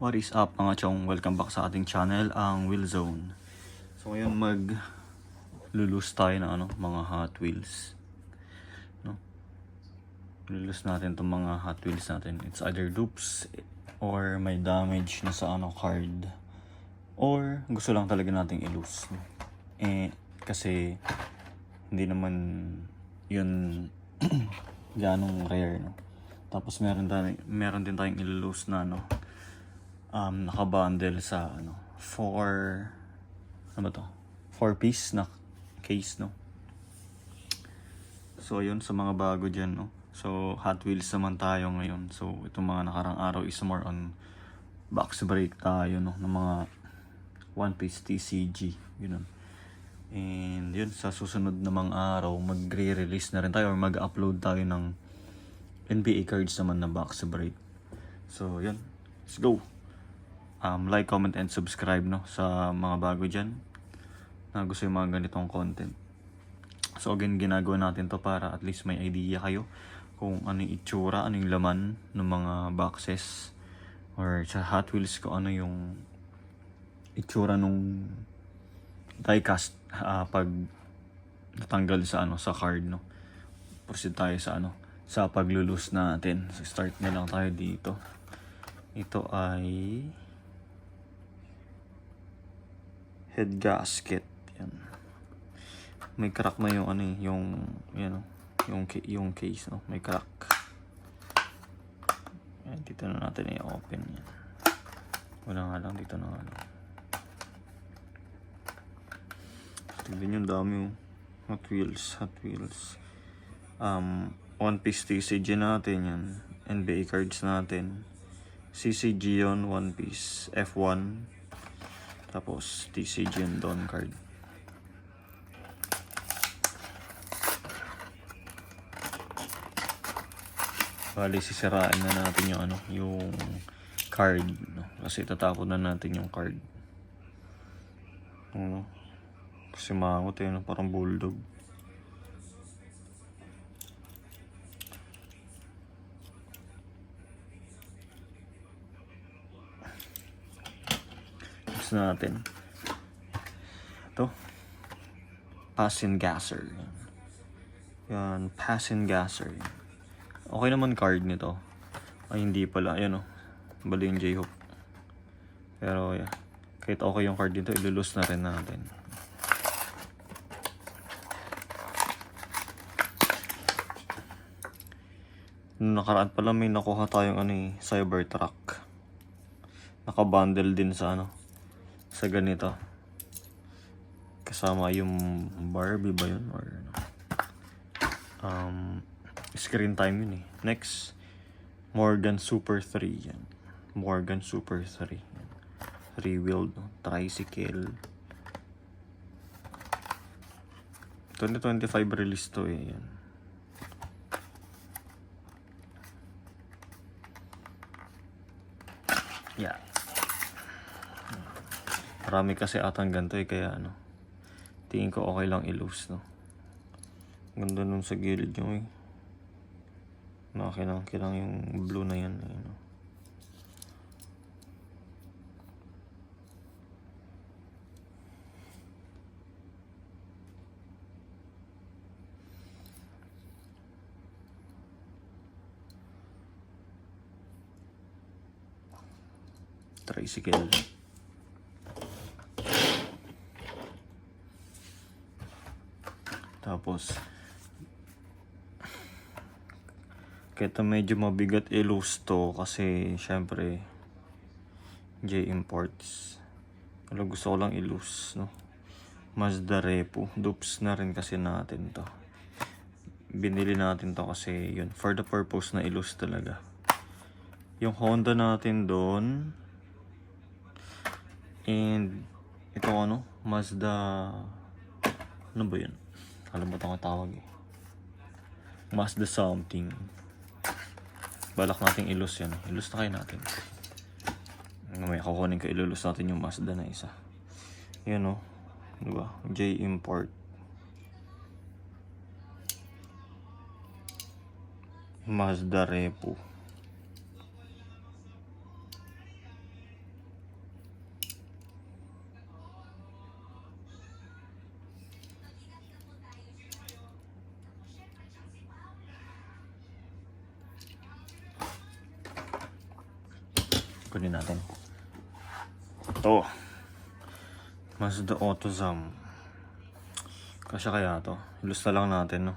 What is up mga chong? Welcome back sa ating channel, ang Wheel Zone. So ngayon lulus tayo ng mga Hot Wheels. No? Lulus natin itong mga Hot Wheels natin. It's either dupes or may damage na sa card. Or gusto lang talaga nating ilus. No? Kasi hindi naman yun ganong rare. No? Tapos meron din tayong ilulus na naka-bundle sa 4 piece na case, no. So yun sa mga bago diyan, no. So Hot Wheels naman tayo ngayon. So itong mga nakarang araw is more on box break tayo, no, ng mga One Piece TCG, yun. And yun sa susunod na mga araw magre-release na rin tayo or mag-upload tayo ng NBA cards naman na box break. So yun, let's go. Like, comment, and subscribe, no, sa mga bago dyan na gusto yung mga ganitong content. So again, ginagawa natin to para at least may idea kayo kung ano yung itsura, ano yung laman ng mga boxes or sa Hot Wheels ko ano yung itsura nung diecast pag natanggal sa card, no. Proceed tayo sa paglulus natin. So start na lang tayo dito. Ito ay head gasket. Yan. May crack na yung case, no. May crack. Yan, dito na natin i-open yan. Wala nga lang dito na tignan yung dami yung Hot Wheels. One Piece TCG natin yan. NBA cards natin. CCG yun, One Piece F1. Tapos TCG and Dawn card. Bali sisirain na natin yung card, no? Kasi tatapon na natin yung card. Kasi mangot parang bulldog. Natin ito Passin Gasser. Yan, Passin Gasser. Okay naman card nito. Ay hindi pala, ayan bali yung J-hook. Pero yeah, kahit okay yung card dito, ilulus na rin natin. Nung nakaraan pala may nakuha tayong Cybertruck. Naka-bundle din sa ganito. Kasama yung Barbie ba yun? Or screen time yun eh. Next, Morgan Super 3 yan. Morgan Super 3 yan. 3-wheeled, no? Tricycle. 2025 release to eh. Yan. Yeah. Marami kasi atang ganito eh, kaya tingin ko okay lang ilus, no. Ganda nun sa gilid yung nakakinang yung blue na yan, no. Tricycle. Tapos kaya medyo mabigat ilus to kasi syempre J Imports. Pero gusto ko lang ilus, no. Mazda Repo. Dupes na rin kasi natin to. Binili natin to kasi yun, for the purpose na ilus talaga. Yung Honda natin doon. And ito Mazda, ano ba yun? Kalimutan ko tawag eh. Mazda something. Balak nating ilus yan. Ilus na kayo natin. May kukunin ko, ilulus natin yung Mazda na isa. Yan diba? J Import. Mazda Repo. Kunin natin. Ito. Mazda AutoZam. Kasya kaya to? Ilus na lang natin, no?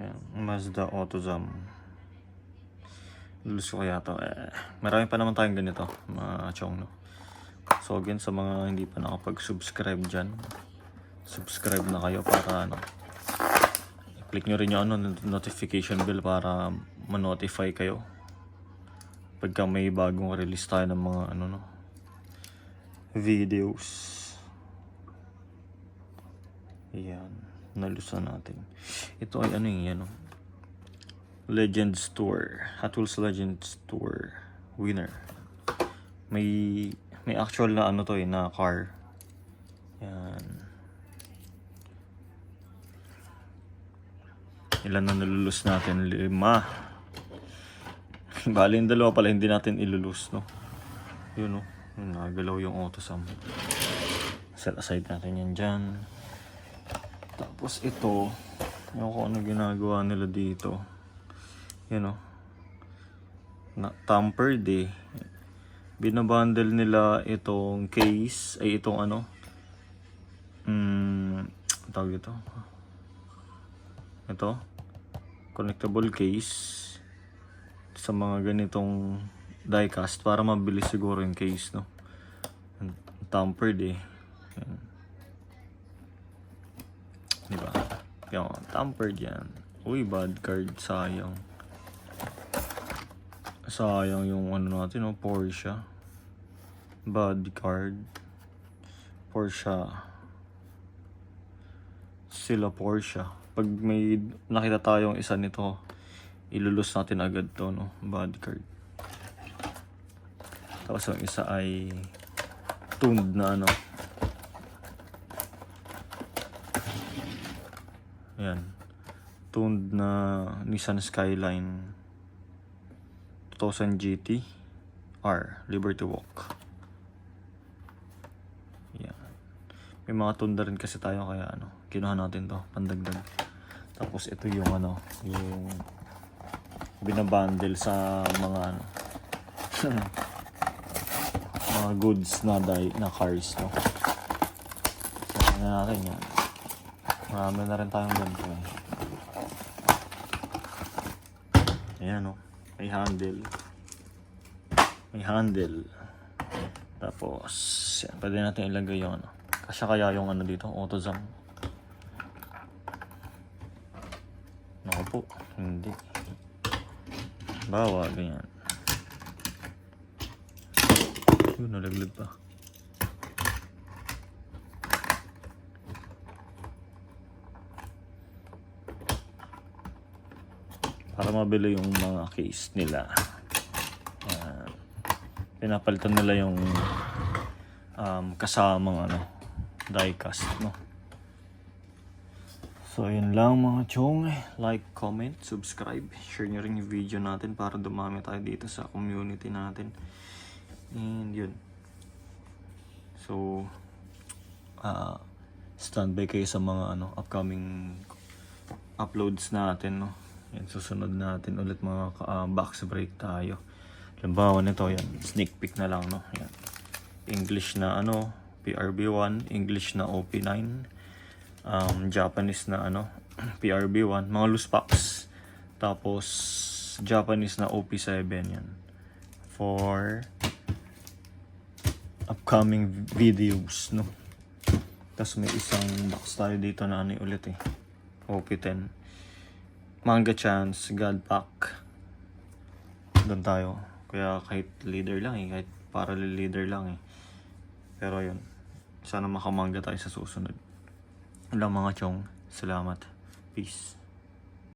Ayan. Mazda AutoZam. Ilus ko kaya to? Marami pa naman tayong ganito, mga chong, no? So again, sa mga hindi pa nakapag-subscribe dyan, subscribe na kayo para ano, click nyo rin yung notification bell para ma-notify kayo pagka may bagong release tayo ng mga ano, no, videos. Yan, nalusan natin. Ito ay ano yung Legends Tour, Hot Wheels Legends Tour winner. May actual na ano to na car. Yan. Ilan na nalulus natin? 5. Bali yung dalawa pala hindi natin ilulus, no? Yun, no? Yun, nagalaw yung AutoZam. Set aside natin yan dyan. Tapos ito, yung kung ano ginagawa nila dito. Yun, no? Tampered eh. Binabundle nila itong case, ay itong ano, tawag ito. Ito, connectable case sa mga ganitong diecast para mabilis siguro yung case, no? Tampered eh. Yan. Diba? Yan, tampered yan. Uy, bad card, sayang. Sayang yung ano natin, no? Porsche. Bad card. Porsche. Sila Porsche. Pag may nakita tayong isa nito, ilulus natin agad to, no? Bad card. Tapos yung isa ay tuned na ano. Ayan. Tuned na Nissan Skyline 2000 GT R Liberty Walk. Yan. May mga tunda rin kasi tayo kaya ano, kinuha natin to, pandagdag. Tapos ito yung ano, yung binabundle sa mga ano, mga goods na cars, no. So, tingnan natin yan. Marami na rin tayong ganito eh. Ayan, no. May handle. May handle. Tapos, yan, pwede natin ilagay yung ano. Kasya kaya yung ano dito, AutoZam. Naku po, hindi. Bawa, ganyan. Yun, nalaglag pa. Para mabili yung mga case nila. Pinapalitan nila yung kasamang ano, diecast, no. So yun lang mga chong. Like, comment, subscribe, share nyo rin yung video natin para dumami tayo dito sa community natin. And yun. So standby kayo sa mga ano, upcoming uploads natin, no. Yan, susunod natin ulit mga box break tayo. Halimbawa nito, yan, sneak peek na lang, no. Yan. English na ano, PRB1, English na OP9, Japanese na ano, PRB1, mga loose packs. Tapos Japanese na OP7, yan. For upcoming videos, no. Tapos may isang box tayo dito na ano ulit eh, OP10. Manga Chance, God Pack. Doon tayo. Kaya kahit leader lang eh, kahit parallel leader lang eh. Pero yun, sana makamanga tayo sa susunod. Wala mga chong, salamat. Peace.